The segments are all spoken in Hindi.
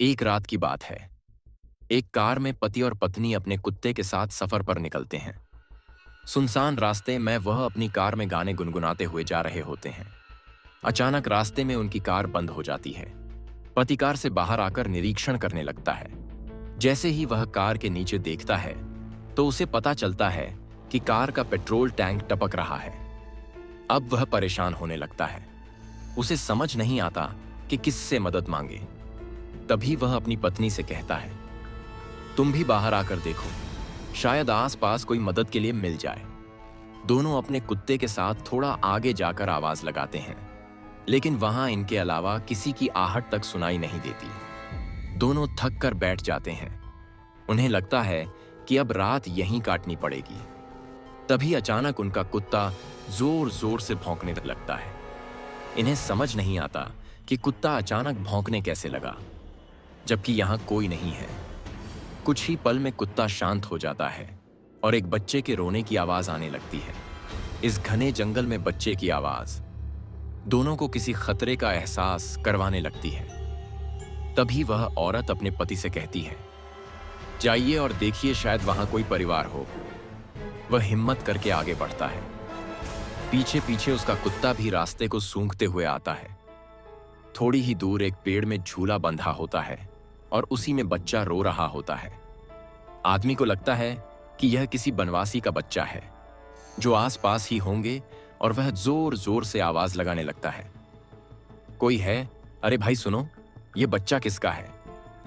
एक रात की बात है। एक कार में पति और पत्नी अपने कुत्ते के साथ सफर पर निकलते हैं। सुनसान रास्ते में वह अपनी कार में गाने गुनगुनाते हुए जा रहे होते हैं। अचानक रास्ते में उनकी कार बंद हो जाती है। पति कार से बाहर आकर निरीक्षण करने लगता है। जैसे ही वह कार के नीचे देखता है तो उसे पता चलता है कि कार का पेट्रोल टैंक टपक रहा है। अब वह परेशान होने लगता है। उसे समझ नहीं आता कि किससे मदद मांगे। तभी वह अपनी पत्नी से कहता है, तुम भी बाहर आकर देखो, शायद आसपास कोई मदद के लिए मिल जाए। दोनों अपने कुत्ते के साथ थोड़ा आगे जाकर आवाज लगाते हैं, लेकिन वहां इनके अलावा किसी की आहट तक सुनाई नहीं देती। दोनों थक कर बैठ जाते हैं। उन्हें लगता है कि अब रात यहीं काटनी पड़ेगी। तभी अचानक उनका कुत्ता जोर जोर से भौंकने लगता है। इन्हें समझ नहीं आता कि कुत्ता अचानक भौंकने कैसे लगा, जबकि यहां कोई नहीं है। कुछ ही पल में कुत्ता शांत हो जाता है और एक बच्चे के रोने की आवाज आने लगती है। इस घने जंगल में बच्चे की आवाज दोनों को किसी खतरे का एहसास करवाने लगती है। तभी वह औरत अपने पति से कहती है, जाइए और देखिए, शायद वहां कोई परिवार हो। वह हिम्मत करके आगे बढ़ता है। पीछे पीछे उसका कुत्ता भी रास्ते को सूंघते हुए आता है। थोड़ी ही दूर एक पेड़ में झूला बंधा होता है और उसी में बच्चा रो रहा होता है। आदमी को लगता है कि यह किसी बनवासी का बच्चा है जो आसपास ही होंगे, और वह जोर जोर से आवाज लगाने लगता है, कोई है? अरे भाई सुनो, यह बच्चा किसका है?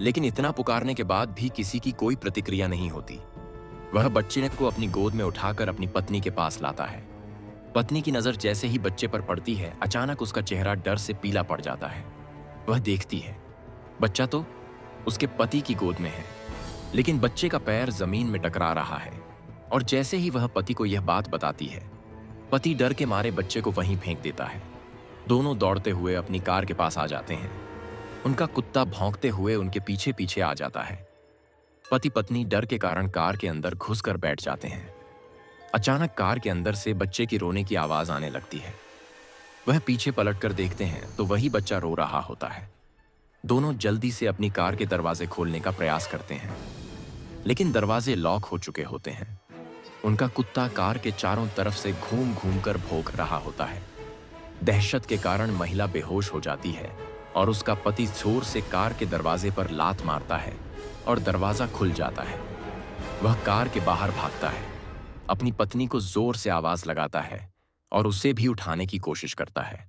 लेकिन इतना पुकारने के बाद भी किसी की कोई प्रतिक्रिया नहीं होती। वह बच्चे को अपनी गोद में उठाकर अपनी पत्नी के पास लाता है। पत्नी की नजर जैसे ही बच्चे पर पड़ती है, अचानक उसका चेहरा डर से पीला पड़ जाता है। वह देखती है, बच्चा तो उसके पति की गोद में है, लेकिन बच्चे का पैर जमीन में टकरा रहा है। और जैसे ही वह पति को यह बात बताती है, पति डर के मारे बच्चे को वहीं फेंक देता है। दोनों दौड़ते हुए अपनी कार के पास आ जाते हैं। उनका कुत्ता भौंकते हुए उनके पीछे पीछे आ जाता है। पति पत्नी डर के कारण कार के अंदर घुसकर बैठ जाते हैं। अचानक कार के अंदर से बच्चे की रोने की आवाज आने लगती है। वह पीछे पलटकर देखते हैं तो वही बच्चा रो रहा होता है। दोनों जल्दी से अपनी कार के दरवाजे खोलने का प्रयास करते हैं, लेकिन दरवाजे लॉक हो चुके होते हैं। उनका कुत्ता कार के चारों तरफ से घूम घूम कर भौंक रहा होता है। दहशत के कारण महिला बेहोश हो जाती है और उसका पति जोर से कार के दरवाजे पर लात मारता है और दरवाजा खुल जाता है। वह कार के बाहर भागता है, अपनी पत्नी को जोर से आवाज लगाता है और उसे भी उठाने की कोशिश करता है।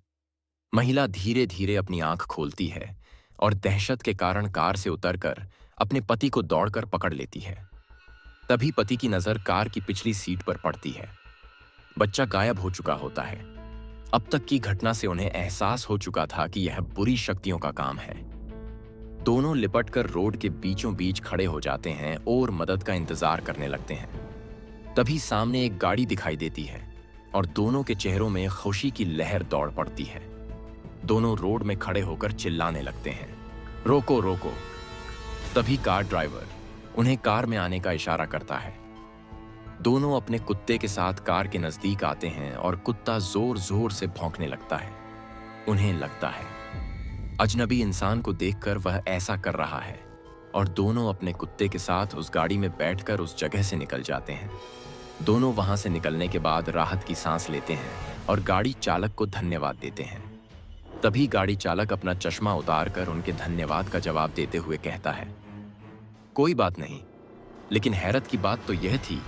महिला धीरे धीरे अपनी आंख खोलती है और दहशत के कारण कार से उतरकर अपने पति को दौड़कर पकड़ लेती है। तभी पति की नजर कार की पिछली सीट पर पड़ती है। बच्चा गायब हो चुका होता है। अब तक की घटना से उन्हें एहसास हो चुका था कि यह बुरी शक्तियों का काम है। दोनों लिपटकर रोड के बीचों बीच खड़े हो जाते हैं और मदद का इंतजार करने लगते हैं। तभी सामने एक गाड़ी दिखाई देती है और दोनों के चेहरों में खुशी की लहर दौड़ पड़ती है। दोनों रोड में खड़े होकर चिल्लाने लगते हैं, रोको रोको। तभी कार ड्राइवर उन्हें कार में आने का इशारा करता है। दोनों अपने कुत्ते के साथ कार के नजदीक आते हैं और कुत्ता जोर जोर से भौंकने लगता है। उन्हें लगता है अजनबी इंसान को देखकर वह ऐसा कर रहा है, और दोनों अपने कुत्ते के साथ उस गाड़ी में बैठकर उस जगह से निकल जाते हैं। दोनों वहां से निकलने के बाद राहत की सांस लेते हैं और गाड़ी चालक को धन्यवाद देते हैं। तभी गाड़ी चालक अपना चश्मा उतारकर उनके धन्यवाद का जवाब देते हुए कहता है, कोई बात नहीं। लेकिन हैरत की बात तो यह थी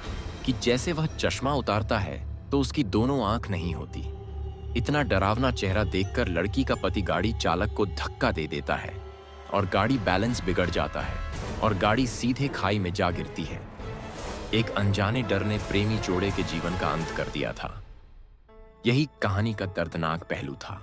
कि जैसे वह चश्मा उतारता है तो उसकी दोनों आंख नहीं होती। इतना डरावना चेहरा देखकर लड़की का पति गाड़ी चालक को धक्का दे देता है और गाड़ी बैलेंस बिगड़ जाता है और गाड़ी सीधे खाई में जा गिरती है। एक अनजाने डर ने प्रेमी जोड़े के जीवन का अंत कर दिया था। यही कहानी का दर्दनाक पहलू था।